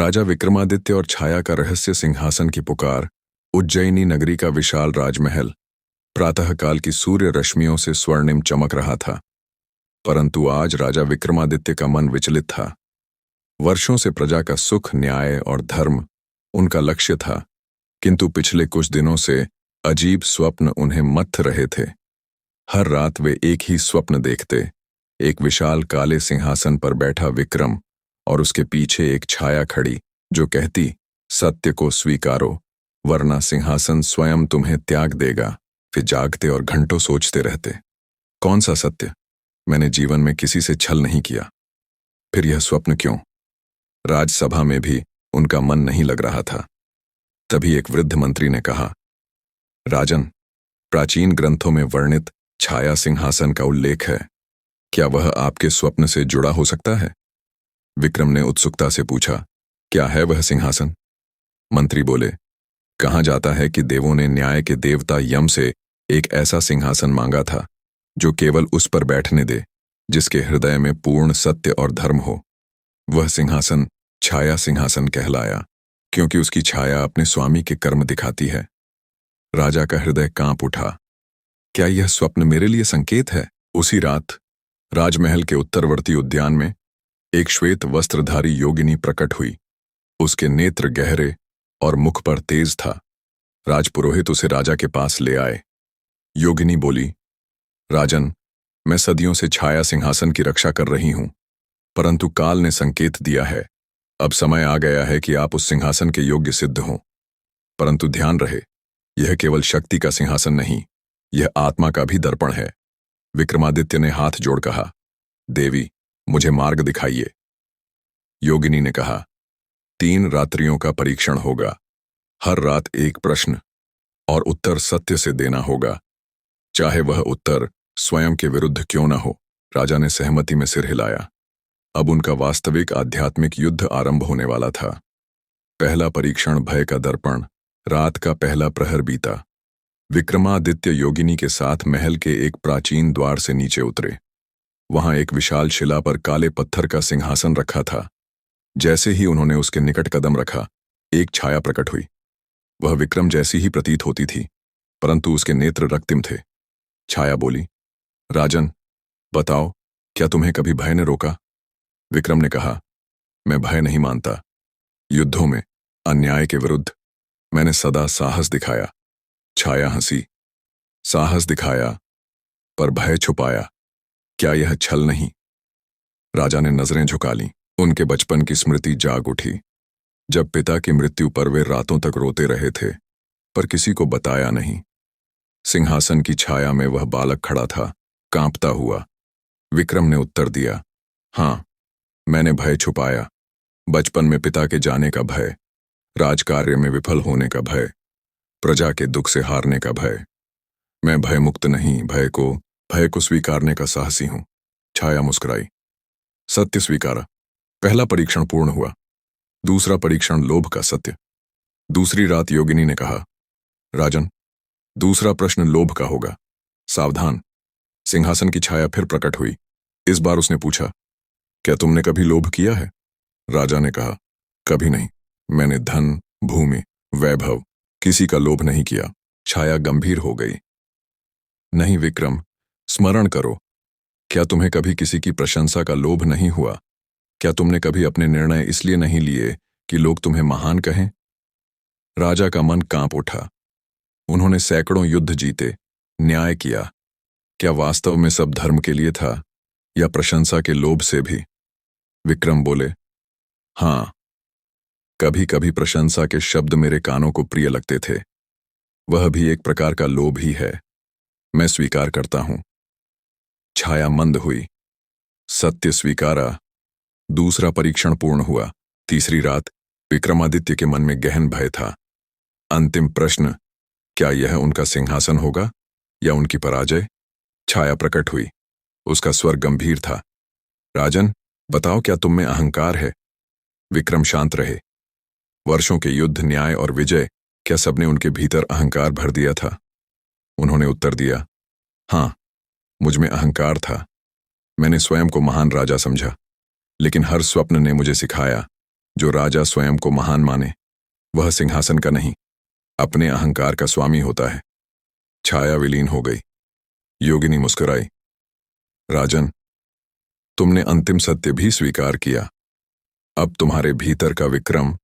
राजा विक्रमादित्य और छाया का रहस्य सिंहासन की पुकार। उज्जैनी नगरी का विशाल राजमहल प्रातःकाल की सूर्य रश्मियों से स्वर्णिम चमक रहा था। परंतु आज राजा विक्रमादित्य का मन विचलित था। वर्षों से प्रजा का सुख, न्याय और धर्म उनका लक्ष्य था, किंतु पिछले कुछ दिनों से अजीब स्वप्न उन्हें मत्थ रहे थे। हर रात वे एक ही स्वप्न देखते, एक विशाल काले सिंहासन पर बैठा विक्रम और उसके पीछे एक छाया खड़ी जो कहती, सत्य को स्वीकारो वरना सिंहासन स्वयं तुम्हें त्याग देगा। फिर जागते और घंटों सोचते रहते, कौन सा सत्य? मैंने जीवन में किसी से छल नहीं किया। फिर यह स्वप्न क्यों? राजसभा में भी उनका मन नहीं लग रहा था। तभी एक वृद्ध मंत्री ने कहा, राजन, प्राचीन ग्रंथों में वर्णित छाया सिंहासन का उल्लेख है, क्या वह आपके स्वप्न से जुड़ा हो सकता है? विक्रम ने उत्सुकता से पूछा, क्या है वह सिंहासन? मंत्री बोले, कहा जाता है कि देवों ने न्याय के देवता यम से एक ऐसा सिंहासन मांगा था जो केवल उस पर बैठने दे जिसके हृदय में पूर्ण सत्य और धर्म हो। वह सिंहासन छाया सिंहासन कहलाया, क्योंकि उसकी छाया अपने स्वामी के कर्म दिखाती है। राजा का हृदय कांप उठा। क्या यह स्वप्न मेरे लिए संकेत है? उसी रात राजमहल के उत्तरवर्ती उद्यान में एक श्वेत वस्त्रधारी योगिनी प्रकट हुई। उसके नेत्र गहरे और मुख पर तेज था। राजपुरोहित उसे राजा के पास ले आए। योगिनी बोली, राजन, मैं सदियों से छाया सिंहासन की रक्षा कर रही हूं, परंतु काल ने संकेत दिया है, अब समय आ गया है कि आप उस सिंहासन के योग्य सिद्ध हों। परंतु ध्यान रहे, यह केवल शक्ति का सिंहासन नहीं, यह आत्मा का भी दर्पण है। विक्रमादित्य ने हाथ जोड़ कहा, देवी, मुझे मार्ग दिखाइए। योगिनी ने कहा, 3 रात्रियों का परीक्षण होगा। हर रात एक प्रश्न और उत्तर सत्य से देना होगा, चाहे वह उत्तर स्वयं के विरुद्ध क्यों न हो। राजा ने सहमति में सिर हिलाया। अब उनका वास्तविक आध्यात्मिक युद्ध आरंभ होने वाला था। पहला परीक्षण, भय का दर्पण। रात का पहला प्रहर बीता। विक्रमादित्य योगिनी के साथ महल के एक प्राचीन द्वार से नीचे उतरे। वहां एक विशाल शिला पर काले पत्थर का सिंहासन रखा था। जैसे ही उन्होंने उसके निकट कदम रखा, एक छाया प्रकट हुई। वह विक्रम जैसी ही प्रतीत होती थी, परंतु उसके नेत्र रक्तिम थे। छाया बोली, राजन, बताओ, क्या तुम्हें कभी भय ने रोका? विक्रम ने कहा, मैं भय नहीं मानता। युद्धों में अन्याय के विरुद्ध मैंने सदा साहस दिखाया। छाया हंसी, साहस दिखाया पर भय छुपाया, क्या यह छल नहीं? राजा ने नजरें झुका लीं। उनके बचपन की स्मृति जाग उठी, जब पिता की मृत्यु पर वे रातों तक रोते रहे थे, पर किसी को बताया नहीं। सिंहासन की छाया में वह बालक खड़ा था, कांपता हुआ। विक्रम ने उत्तर दिया, हाँ, मैंने भय छुपाया। बचपन में पिता के जाने का भय, राजकार्य में विफल होने का भय, प्रजा के दुख से हारने का भय। मैं भय मुक्त नहीं, भय को स्वीकारने का साहसी हूं। छाया मुस्कुराई, सत्य स्वीकारा। पहला परीक्षण पूर्ण हुआ। दूसरा परीक्षण, लोभ का सत्य। दूसरी रात योगिनी ने कहा, राजन, दूसरा प्रश्न लोभ का होगा, सावधान। सिंहासन की छाया फिर प्रकट हुई। इस बार उसने पूछा, क्या तुमने कभी लोभ किया है? राजा ने कहा, कभी नहीं। मैंने धन, भूमि, वैभव, किसी का लोभ नहीं किया। छाया गंभीर हो गई। नहीं विक्रम, स्मरण करो, क्या तुम्हें कभी किसी की प्रशंसा का लोभ नहीं हुआ? क्या तुमने कभी अपने निर्णय इसलिए नहीं लिए कि लोग तुम्हें महान कहें? राजा का मन कांप उठा। उन्होंने सैकड़ों युद्ध जीते, न्याय किया। क्या वास्तव में सब धर्म के लिए था या प्रशंसा के लोभ से भी? विक्रम बोले, हाँ, कभी कभी प्रशंसा के शब्द मेरे कानों को प्रिय लगते थे। वह भी एक प्रकार का लोभ ही है, मैं स्वीकार करता हूं। छाया मंद हुई। सत्य स्वीकारा। दूसरा परीक्षण पूर्ण हुआ। तीसरी रात विक्रमादित्य के मन में गहन भय था। अंतिम प्रश्न, क्या यह उनका सिंहासन होगा या उनकी पराजय? छाया प्रकट हुई। उसका स्वर गंभीर था, राजन, बताओ, क्या तुम में अहंकार है? विक्रम शांत रहे। वर्षों के युद्ध, न्याय और विजय, क्या सबने उनके भीतर अहंकार भर दिया था? उन्होंने उत्तर दिया, हाँ, मुझ में अहंकार था। मैंने स्वयं को महान राजा समझा, लेकिन हर स्वप्न ने मुझे सिखाया जो राजा स्वयं को महान माने वह सिंहासन का नहीं, अपने अहंकार का स्वामी होता है। छाया विलीन हो गई। योगिनी मुस्कुराई। राजन, तुमने अंतिम सत्य भी स्वीकार किया। अब तुम्हारे भीतर का विक्रम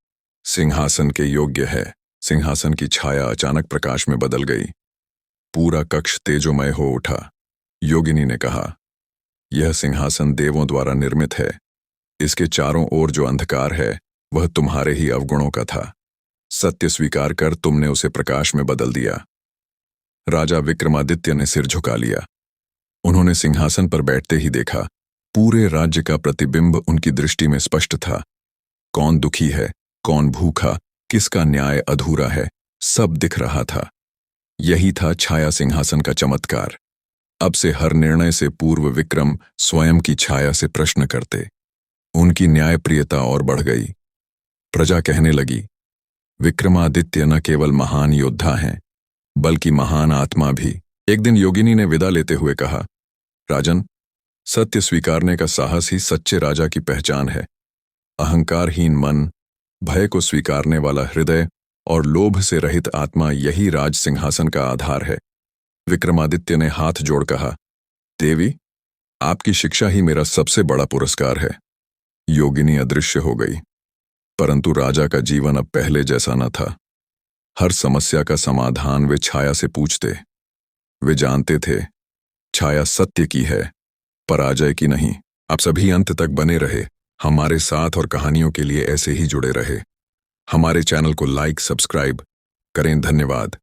सिंहासन के योग्य है। सिंहासन की छाया अचानक प्रकाश में बदल गई। पूरा कक्ष तेजोमय हो उठा। योगिनी ने कहा, यह सिंहासन देवों द्वारा निर्मित है। इसके चारों ओर जो अंधकार है वह तुम्हारे ही अवगुणों का था। सत्य स्वीकार कर तुमने उसे प्रकाश में बदल दिया। राजा विक्रमादित्य ने सिर झुका लिया। उन्होंने सिंहासन पर बैठते ही देखा, पूरे राज्य का प्रतिबिंब उनकी दृष्टि में स्पष्ट था। कौन दुखी है, कौन भूखा, किसका न्याय अधूरा है, सब दिख रहा था। यही था छाया सिंहासन का चमत्कार। अब से हर निर्णय से पूर्व विक्रम स्वयं की छाया से प्रश्न करते। उनकी न्यायप्रियता और बढ़ गई। प्रजा कहने लगी, विक्रमादित्य न केवल महान योद्धा हैं, बल्कि महान आत्मा भी। एक दिन योगिनी ने विदा लेते हुए कहा, राजन, सत्य स्वीकारने का साहस ही सच्चे राजा की पहचान है। अहंकारहीन मन, भय को स्वीकारने वाला हृदय और लोभ से रहित आत्मा, यही राज सिंहासन का आधार है। विक्रमादित्य ने हाथ जोड़ कहा, देवी, आपकी शिक्षा ही मेरा सबसे बड़ा पुरस्कार है। योगिनी अदृश्य हो गई। परंतु राजा का जीवन अब पहले जैसा न था। हर समस्या का समाधान वे छाया से पूछते। वे जानते थे, छाया सत्य की है, पराजय की नहीं। आप सभी अंत तक बने रहे हमारे साथ और कहानियों के लिए ऐसे ही जुड़े रहे। हमारे चैनल को लाइक, सब्सक्राइब करें। धन्यवाद।